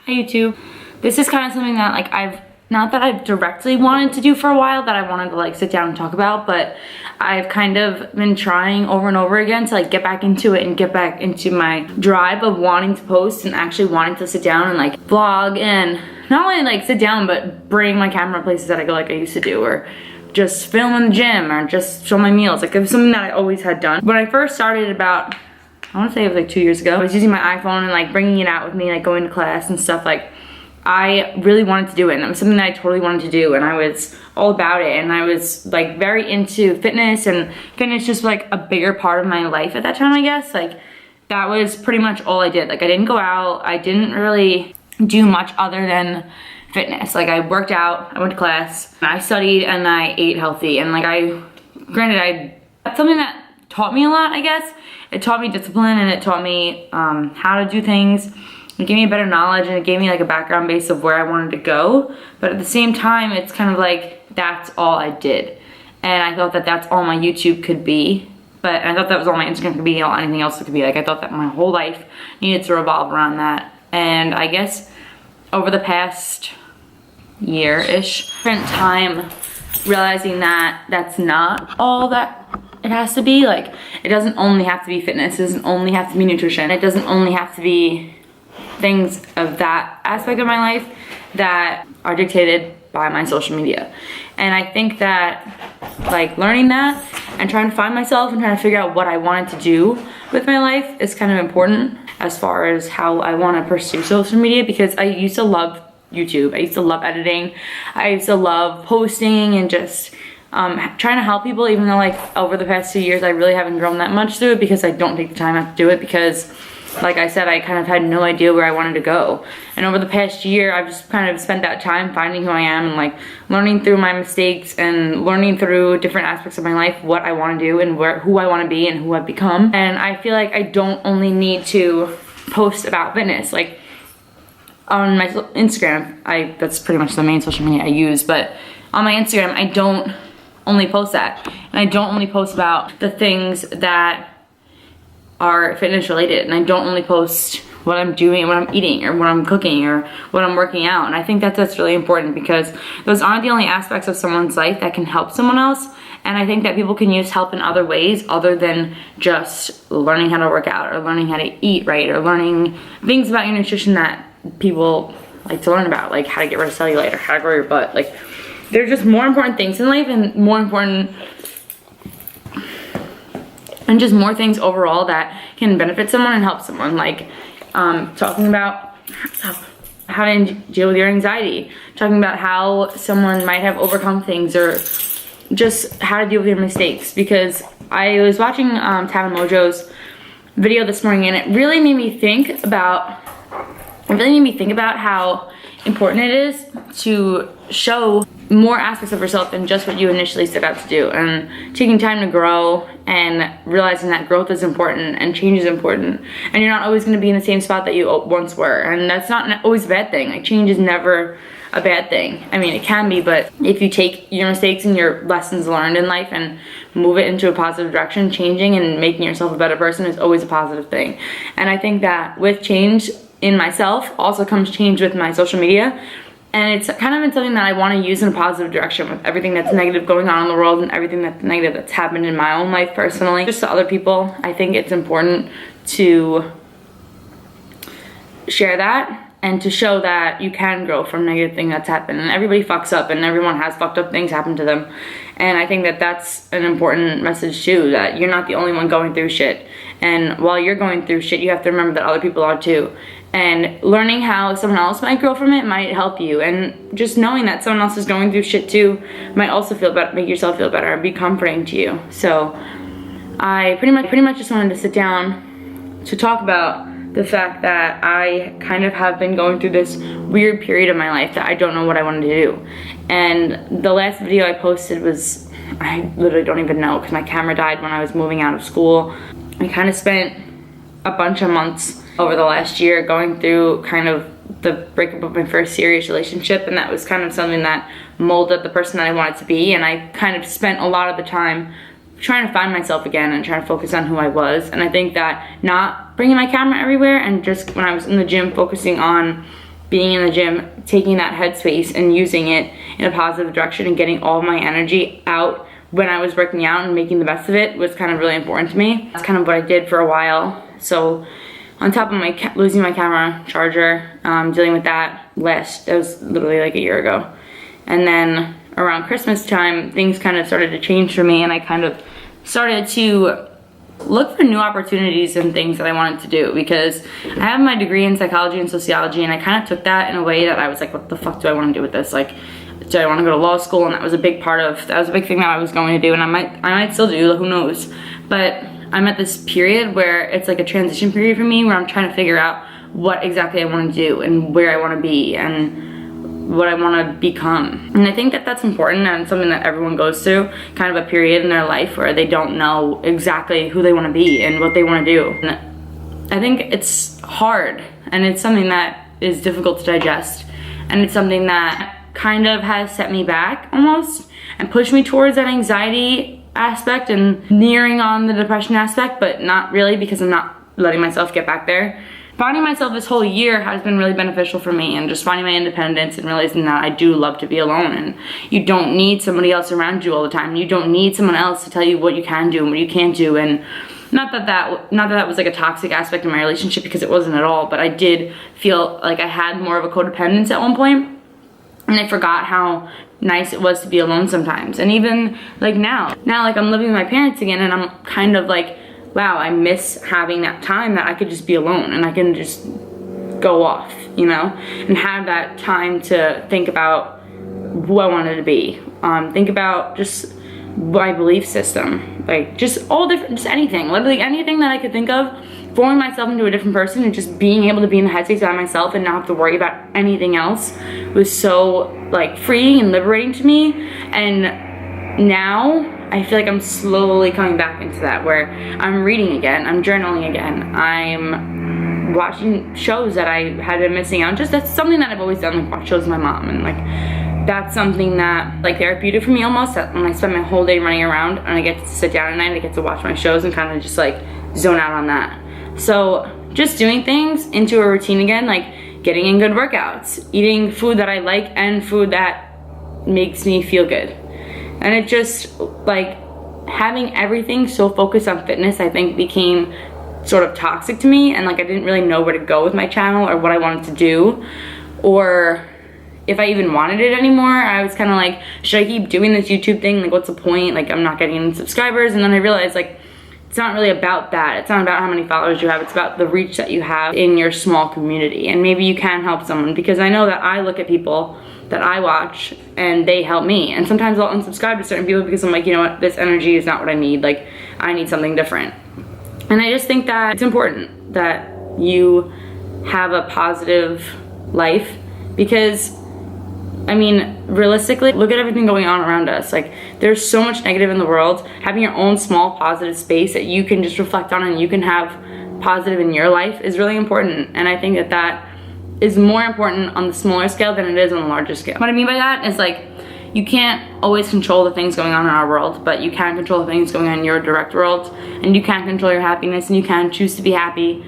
Hi YouTube. This is kind of something that like not that I've directly wanted to do for a while, that I wanted to like sit down and talk about, but I've kind of been trying over and over again to like get back into it and get back into my drive of wanting to post and actually wanting to sit down and like vlog and not only like sit down but bring my camera places that I go like I used to do, or just film in the gym, or just show my meals. Like it was something that I always had done. When I first started about, I want to say it was like 2 years ago, I was using my iPhone and like bringing it out with me, like going to class and stuff. Like I really wanted to do it, and it was something that I totally wanted to do, and I was all about it, and I was like very into fitness, and fitness just like a bigger part of my life at that time, I guess. Like that was pretty much all I did. Like I didn't go out, I didn't really do much other than fitness. Like I worked out, I went to class, I studied, and I ate healthy. And like that's something that taught me a lot, I guess. It taught me discipline, and it taught me how to do things. It gave me a better knowledge, and it gave me like a background base of where I wanted to go. But at the same time, it's kind of like that's all I did. And I thought that that's all my YouTube could be. But I thought that was all my Instagram could be, or anything else it could be. Like I thought that my whole life needed to revolve around that. And I guess over the past year-ish, spent time realizing that that's not all that it has to be. Like it doesn't only have to be fitness, it doesn't only have to be nutrition, it doesn't only have to be things of that aspect of my life that are dictated by my social media. And I think that like learning that and trying to find myself and trying to figure out what I wanted to do with my life is kind of important as far as how I want to pursue social media, because I used to love YouTube. I used to love editing. I used to love posting and just trying to help people, even though like over the past 2 years I really haven't grown that much through it, because I don't take the time out to do it, because like I said, I kind of had no idea where I wanted to go. And over the past year, I've just kind of spent that time finding who I am and like learning through my mistakes and learning through different aspects of my life what I want to do and who I want to be and who I've become. And I feel like I don't only need to post about fitness. Like on my Instagram, that's pretty much the main social media I use, but on my Instagram, I don't only post that. And I don't only post about the things that are fitness related, and I don't only post what I'm doing, what I'm eating, or what I'm cooking, or what I'm working out. And I think that's really important, because those aren't the only aspects of someone's life that can help someone else. And I think that people can use help in other ways other than just learning how to work out or learning how to eat right or learning things about your nutrition that people like to learn about, like how to get rid of cellulite or how to grow your butt. Like they're just more important things in life, and more important, and just more things overall that can benefit someone and help someone. Like talking about how to deal with your anxiety, talking about how someone might have overcome things, or just how to deal with your mistakes. Because I was watching Tana Mojo's video this morning, and it really made me think about how important it is to show more aspects of yourself than just what you initially set out to do, and taking time to grow and realizing that growth is important and change is important, and you're not always going to be in the same spot that you once were, and that's not always a bad thing. Like change is never a bad thing. I mean, it can be, but if you take your mistakes and your lessons learned in life and move it into a positive direction, changing and making yourself a better person is always a positive thing. And I think that with change in myself also comes change with my social media. And it's kind of been something that I want to use in a positive direction with everything that's negative going on in the world and everything that's negative that's happened in my own life personally. Just to other people, I think it's important to share that and to show that you can grow from negative thing that's happened. And everybody fucks up, and everyone has fucked up things happen to them. And I think that that's an important message too, that you're not the only one going through shit. And while you're going through shit, you have to remember that other people are too. And learning how someone else might grow from it might help you. And just knowing that someone else is going through shit too might also feel better, make yourself feel better, and be comforting to you. So I pretty much just wanted to sit down to talk about the fact that I kind of have been going through this weird period of my life that I don't know what I wanted to do. And the last video I posted was, I literally don't even know, because my camera died when I was moving out of school. I kind of spent a bunch of months over the last year going through kind of the breakup of my first serious relationship, and that was kind of something that molded the person that I wanted to be. And I kind of spent a lot of the time trying to find myself again and trying to focus on who I was. And I think that not bringing my camera everywhere, and just when I was in the gym focusing on being in the gym, taking that headspace and using it in a positive direction and getting all of my energy out when I was working out and making the best of it was kind of really important to me. That's kind of what I did for a while. So on top of my losing my camera charger, dealing with that was literally like a year ago. And then around Christmas time, things kind of started to change for me, and I kind of started to look for new opportunities and things that I wanted to do, because I have my degree in psychology and sociology, and I kind of took that in a way that I was like, what the fuck do I want to do with this? Like, do I want to go to law school? And that was a big thing that I was going to do, and I might still do, who knows. But I'm at this period where it's like a transition period for me, where I'm trying to figure out what exactly I want to do and where I want to be and what I want to become. And I think that that's important, and it's something that everyone goes through, kind of a period in their life where they don't know exactly who they want to be and what they want to do. And I think it's hard, and it's something that is difficult to digest, and it's something that kind of has set me back almost and pushed me towards that anxiety aspect and nearing on the depression aspect, but not really, because I'm not letting myself get back there. Finding myself this whole year has been really beneficial for me, and just finding my independence and realizing that I do love to be alone, and you don't need somebody else around you all the time. You don't need someone else to tell you what you can do and what you can't do. And not that that was like a toxic aspect of my relationship, because it wasn't at all, but I did feel like I had more of a codependence at one point, and I forgot how nice it was to be alone sometimes. And even like now like I'm living with my parents again, and I'm kind of like, wow, I miss having that time that I could just be alone and I can just go off, you know, and have that time to think about who I wanted to be. Think about just my belief system, like just anything, literally anything that I could think of, forming myself into a different person and just being able to be in the headspace by myself and not have to worry about anything else was so like freeing and liberating to me. And now I feel like I'm slowly coming back into that, where I'm reading again, I'm journaling again, I'm watching shows that I had been missing out. Just that's something that I've always done, like watch shows with my mom, and like that's something that like therapeutic for me almost. That when I spend my whole day running around and I get to sit down at night, I get to watch my shows and kind of just like zone out on that. So just doing things into a routine again, like getting in good workouts, eating food that I like and food that makes me feel good. And it just, like, having everything so focused on fitness, I think became sort of toxic to me, and like I didn't really know where to go with my channel or what I wanted to do, or if I even wanted it anymore. I was kind of like, should I keep doing this YouTube thing? Like, what's the point? Like, I'm not getting any subscribers. And then I realized, like, it's not really about that. It's not about how many followers you have. It's about the reach that you have in your small community, and maybe you can help someone, because I know that I look at people that I watch and they help me, and sometimes I'll unsubscribe to certain people because I'm like, you know what, this energy is not what I need. Like, I need something different. And I just think that it's important that you have a positive life, because I mean, realistically, look at everything going on around us. Like, there's so much negative in the world. Having your own small positive space that you can just reflect on and you can have positive in your life is really important. And I think that that is more important on the smaller scale than it is on the larger scale. What I mean by that is, like, you can't always control the things going on in our world, but you can control the things going on in your direct world, and you can control your happiness, and you can choose to be happy.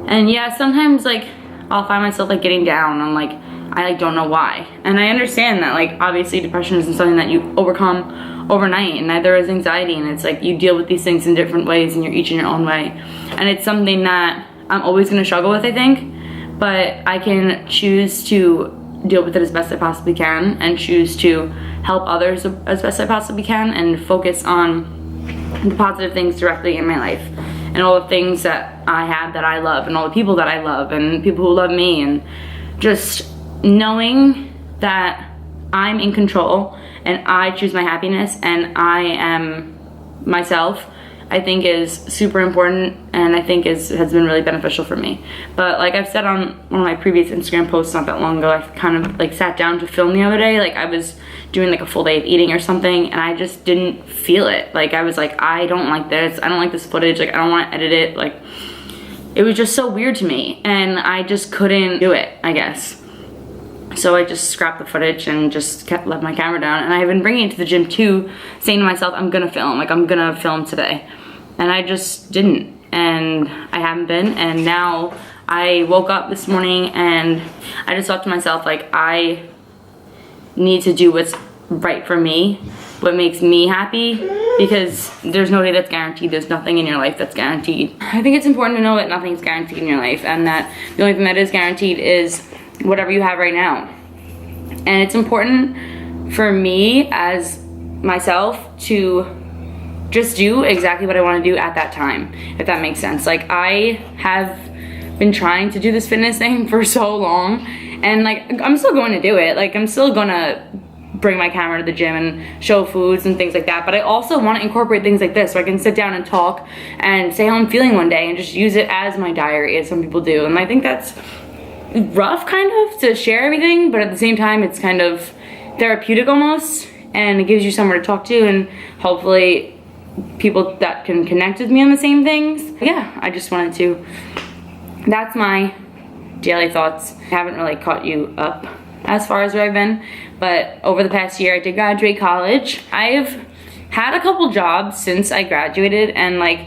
And yeah, sometimes, like, I'll find myself, like, getting down on, like, I like don't know why. And I understand that, like, obviously depression isn't something that you overcome overnight, and neither is anxiety, and it's like you deal with these things in different ways, and you're each in your own way. And it's something that I'm always gonna struggle with, I think, but I can choose to deal with it as best I possibly can, and choose to help others as best I possibly can, and focus on the positive things directly in my life, and all the things that I have that I love, and all the people that I love, and people who love me, and just knowing that I'm in control and I choose my happiness and I am myself, I think is super important, and I think has been really beneficial for me. But like I've said on one of my previous Instagram posts not that long ago, I kind of like sat down to film the other day. Like, I was doing like a full day of eating or something, and I just didn't feel it. Like, I was like, I don't like this. I don't like this footage. Like, I don't want to edit it. Like, it was just so weird to me, and I just couldn't do it, I guess. So I just scrapped the footage and just left my camera down. And I've been bringing it to the gym too, saying to myself, I'm gonna film, like, I'm gonna film today. And I just didn't, and I haven't been. And now I woke up this morning and I just thought to myself, like, I need to do what's right for me, what makes me happy, because there's no day that's guaranteed. There's nothing in your life that's guaranteed. I think it's important to know that nothing's guaranteed in your life, and that the only thing that is guaranteed is whatever you have right now. And it's important for me as myself to just do exactly what I want to do at that time, if that makes sense. Like, I have been trying to do this fitness thing for so long, and like, I'm still going to do it. Like, I'm still gonna bring my camera to the gym and show foods and things like that, but I also want to incorporate things like this so I can sit down and talk and say how I'm feeling one day and just use it as my diary, as some people do. And I think that's rough, kind of, to share everything, but at the same time it's kind of therapeutic almost, and it gives you somewhere to talk to, and hopefully people that can connect with me on the same things. Yeah, I just wanted to, that's my daily thoughts. I haven't really caught you up as far as where I've been, but over the past year I did graduate college. I've had a couple jobs since I graduated, and like,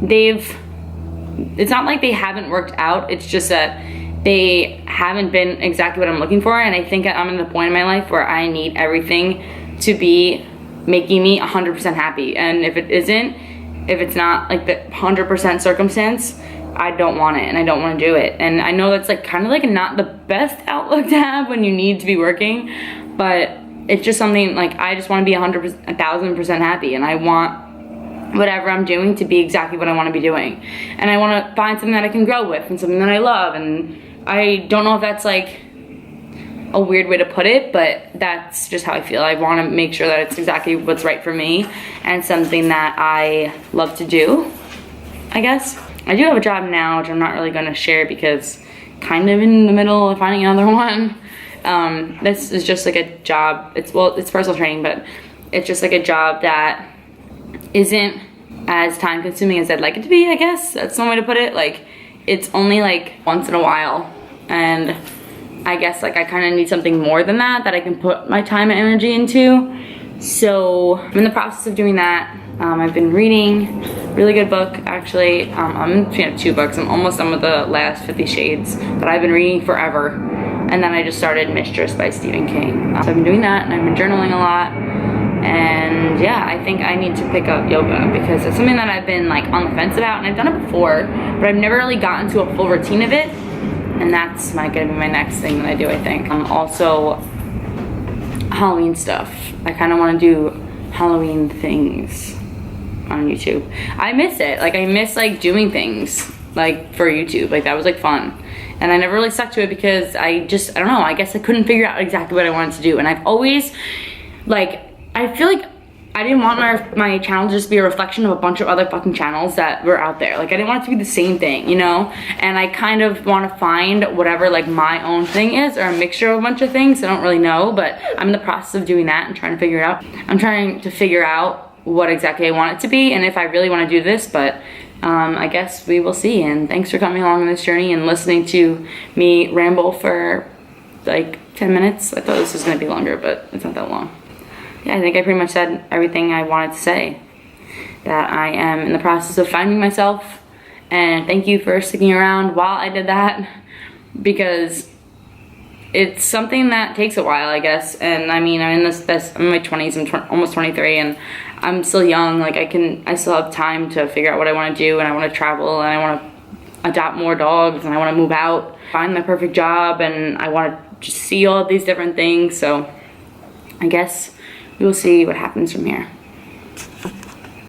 it's not like they haven't worked out, it's just that they haven't been exactly what I'm looking for. And I think I'm at the point in my life where I need everything to be making me 100% happy, and if it isn't, if it's not like the 100% circumstance, I don't want it, and I don't want to do it. And I know that's like kind of like not the best outlook to have when you need to be working, but it's just something, like, I just want to be 1,000% happy, and I want whatever I'm doing to be exactly what I want to be doing. And I want to find something that I can grow with, and something that I love. And I don't know if that's like a weird way to put it, but that's just how I feel. I want to make sure that it's exactly what's right for me and something that I love to do, I guess. I do have a job now, which I'm not really going to share because kind of in the middle of finding another one. This is just like a job, it's personal training, but it's just like a job that isn't as time consuming as I'd like it to be, I guess. That's one way to put it. Like, it's only like once in a while, and I guess like I kind of need something more than that I can put my time and energy into. So I'm in the process of doing that. I've been reading a really good book, actually. I'm between 2 books. I'm almost done with the last 50 Shades that I've been reading forever. And then I just started Mistress by Stephen King. So I've been doing that, and I've been journaling a lot. And yeah, I think I need to pick up yoga because it's something that I've been like on the fence about, and I've done it before, but I've never really gotten to a full routine of it. And that's gonna be my next thing that I do, I think. Also, Halloween stuff. I kind of want to do Halloween things on YouTube. I miss it. Like, I miss like doing things like for YouTube. Like, that was like fun. And I never really stuck to it because I don't know, I guess I couldn't figure out exactly what I wanted to do. And I've always, like, I feel like I didn't want my channel to just be a reflection of a bunch of other fucking channels that were out there. Like, I didn't want it to be the same thing, you know? And I kind of want to find whatever like my own thing is, or a mixture of a bunch of things. I don't really know, but I'm in the process of doing that and trying to figure it out. I'm trying to figure out what exactly I want it to be and if I really want to do this, but I guess we will see. And thanks for coming along on this journey and listening to me ramble for like 10 minutes. I thought this was going to be longer, but it's not that long. Yeah, I think I pretty much said everything I wanted to say. That I am in the process of finding myself, and thank you for sticking around while I did that, because it's something that takes a while, I guess. And I mean, I'm in I'm in my 20s, I'm almost 23, and I'm still young. Like, I still have time to figure out what I want to do, and I want to travel, and I want to adopt more dogs, and I want to move out, find my perfect job, and I want to just see all of these different things. So I guess we will see what happens from here.